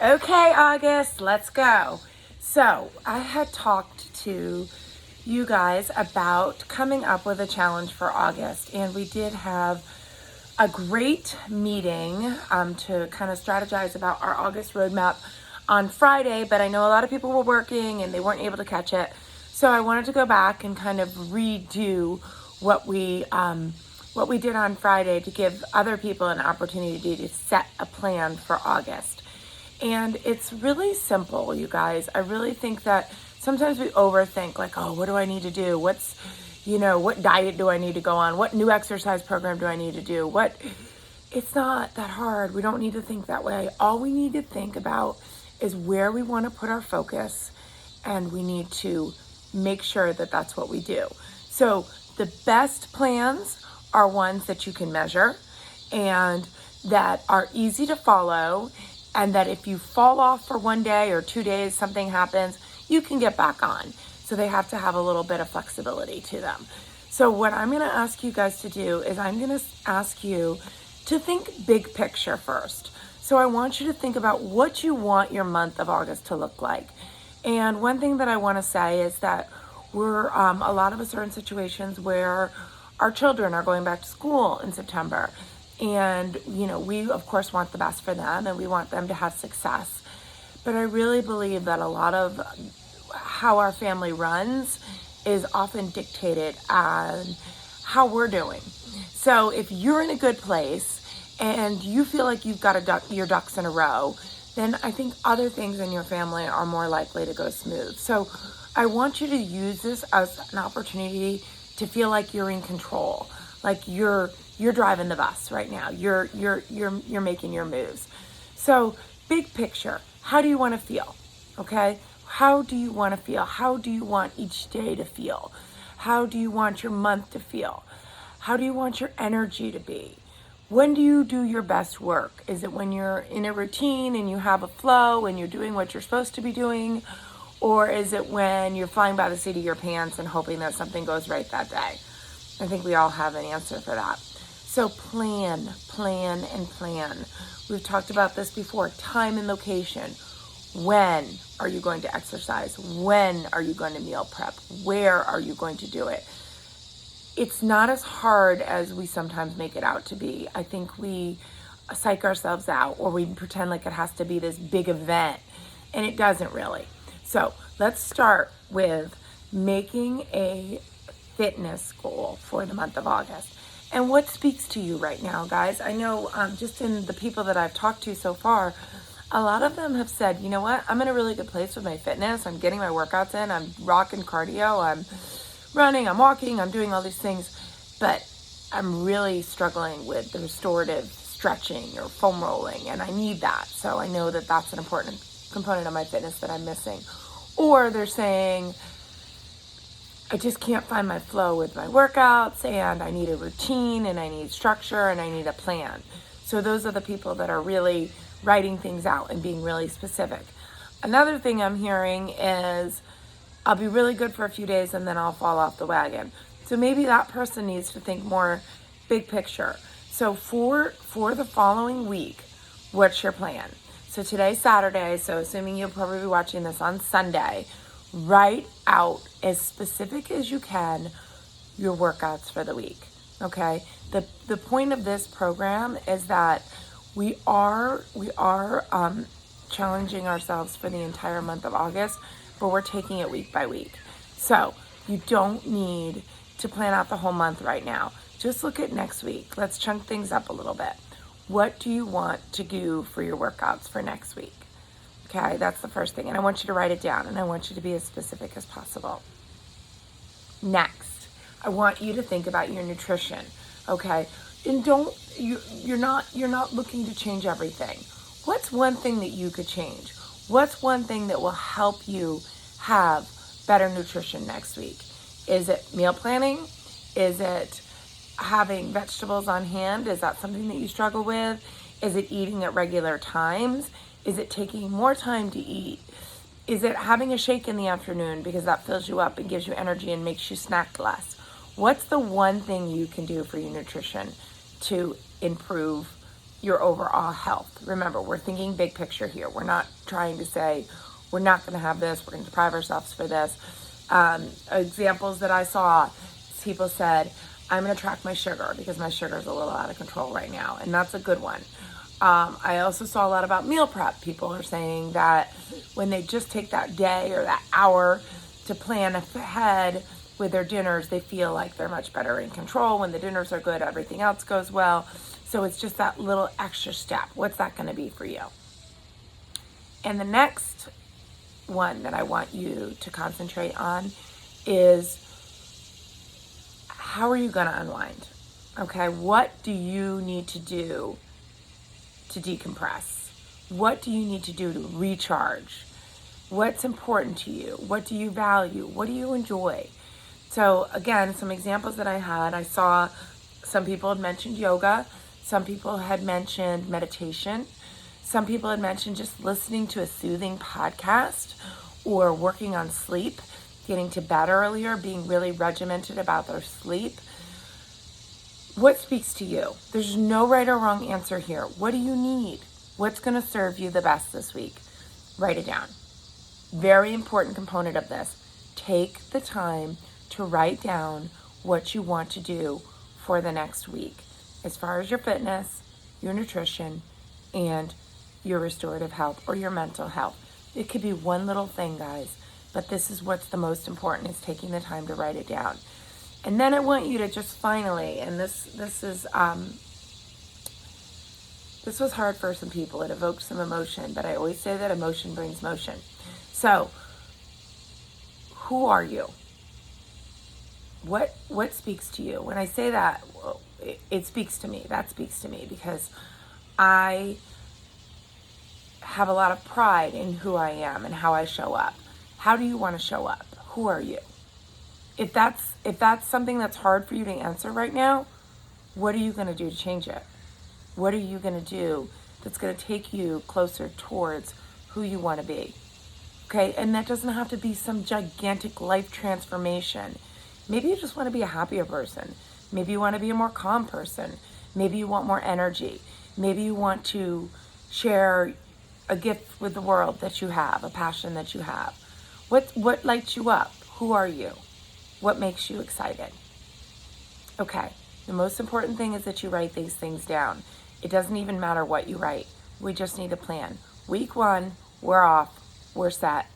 Okay, August, let's go. So, I had talked to you guys about coming up with a challenge for August, and we did have a great meeting to kind of strategize about our August roadmap on Friday, but I know a lot of people were working and they weren't able to catch it. So, I wanted to go back and kind of redo what we did on Friday to give other people an opportunity to set a plan for August. And it's really simple, you guys. I really think that sometimes we overthink, like, oh, what do I need to do? What diet do I need to go on? What new exercise program do I need to do? It's not that hard. We don't need to think that way. All we need to think about is where we want to put our focus, and we need to make sure that that's what we do. So the best plans are ones that you can measure and that are easy to follow, and that if you fall off for 1 day or 2 days, something happens, you can get back on. So they have to have a little bit of flexibility to them. So what I'm going to ask you guys to do is I'm going to ask you to think big picture first. So I want you to think about what you want your month of August to look like. And one thing that I want to say is that a lot of us are in situations where our children are going back to school in September. And, we of course want the best for them and we want them to have success. But I really believe that a lot of how our family runs is often dictated on how we're doing. So if you're in a good place and you feel like you've got your ducks in a row, then I think other things in your family are more likely to go smooth. So I want you to use this as an opportunity to feel like you're in control, like you're driving the bus right now. You're making your moves. So big picture, how do you want to feel? Okay? How do you want to feel? How do you want each day to feel? How do you want your month to feel? How do you want your energy to be? When do you do your best work? Is it when you're in a routine and you have a flow and you're doing what you're supposed to be doing? Or is it when you're flying by the seat of your pants and hoping that something goes right that day? I think we all have an answer for that. So plan. We've talked about this before. Time and location. When are you going to exercise? When are you going to meal prep? Where are you going to do it? It's not as hard as we sometimes make it out to be. I think we psych ourselves out, or we pretend like it has to be this big event, and it doesn't really. So let's start with making a fitness goal for the month of August. And what speaks to you right now, guys? I know just in the people that I've talked to so far, a lot of them have said, you know what, I'm in a really good place with my fitness. I'm getting my workouts in. I'm rocking cardio. I'm running. I'm walking. I'm doing all these things. But I'm really struggling with the restorative stretching or foam rolling, and I need that. So I know that that's an important component of my fitness that I'm missing. Or they're saying, I just can't find my flow with my workouts, and I need a routine, and I need structure, and I need a plan. So those are the people that are really writing things out and being really specific. Another thing I'm hearing is, I'll be really good for a few days and then I'll fall off the wagon. So maybe that person needs to think more big picture. So for the following week, what's your plan? So today's Saturday, so assuming you'll probably be watching this on Sunday, write out as specific as you can your workouts for the week. Okay? The point of this program is that we are challenging ourselves for the entire month of August, but we're taking it week by week. So you don't need to plan out the whole month right now. Just look at next week. Let's chunk things up a little bit. What do you want to do for your workouts for next week? Okay, that's the first thing. And I want you to write it down, and I want you to be as specific as possible. Next, I want you to think about your nutrition. Okay? And you're not looking to change everything. What's one thing that you could change? What's one thing that will help you have better nutrition next week? Is it meal planning? Is it having vegetables on hand? Is that something that you struggle with? Is it eating at regular times? Is it taking more time to eat? Is it having a shake in the afternoon because that fills you up and gives you energy and makes you snack less? What's the one thing you can do for your nutrition to improve your overall health. Remember, we're thinking big picture here. We're not trying to say we're not going to have this, we're going to deprive ourselves for this. Examples that I saw, people said, I'm going to track my sugar because my sugar is a little out of control right now. And that's a good one. I also saw a lot about meal prep. People are saying that when they just take that day or that hour to plan ahead with their dinners, they feel like they're much better in control. When the dinners are good, everything else goes well. So it's just that little extra step. What's that going to be for you? And the next one that I want you to concentrate on is, how are you going to unwind? Okay, what do you need to do to decompress? What do you need to do to recharge? What's important to you? What do you value? What do you enjoy? So again, some examples that I saw some people had mentioned yoga. Some people had mentioned meditation. Some people had mentioned just listening to a soothing podcast or working on sleep, getting to bed earlier, being really regimented about their sleep. What speaks to you? There's no right or wrong answer here. What do you need? What's going to serve you the best this week? Write it down. Very important component of this. Take the time to write down what you want to do for the next week, as far as your fitness, your nutrition, and your restorative health or your mental health. It could be one little thing, guys, but this is what's the most important, is taking the time to write it down. And then I want you to just finally, and this was hard for some people. It evoked some emotion, but I always say that emotion brings motion. So, who are you? What speaks to you? When I say that, it speaks to me. That speaks to me because I have a lot of pride in who I am and how I show up. How do you want to show up? Who are you? If that's something that's hard for you to answer right now, what are you going to do to change it? What are you going to do that's going to take you closer towards who you want to be? Okay, and that doesn't have to be some gigantic life transformation. Maybe you just want to be a happier person. Maybe you want to be a more calm person. Maybe you want more energy. Maybe you want to share a gift with the world that you have, a passion that you have. What lights you up? Who are you? What makes you excited? Okay, the most important thing is that you write these things down. It doesn't even matter what you write. We just need a plan. Week 1, we're off, we're set,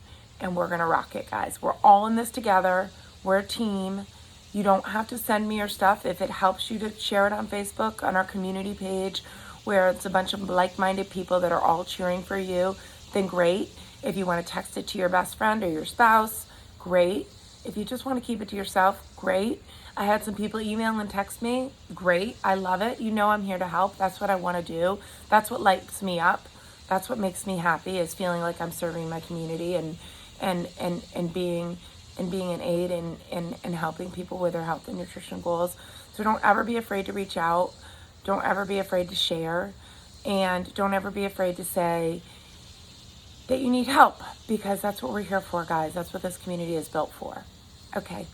and we're gonna rock it, guys. We're all in this together. We're a team. You don't have to send me your stuff. If it helps you to share it on Facebook, on our community page, where it's a bunch of like-minded people that are all cheering for you, then great. If you want to text it to your best friend or your spouse, great. If you just want to keep it to yourself, great. I had some people email and text me, great. I love it. You know I'm here to help. That's what I want to do. That's what lights me up. That's what makes me happy, is feeling like I'm serving my community and being an aid and helping people with their health and nutrition goals. So don't ever be afraid to reach out. Don't ever be afraid to share. And don't ever be afraid to say that you need help, because that's what we're here for, guys. That's what this community is built for. Okay,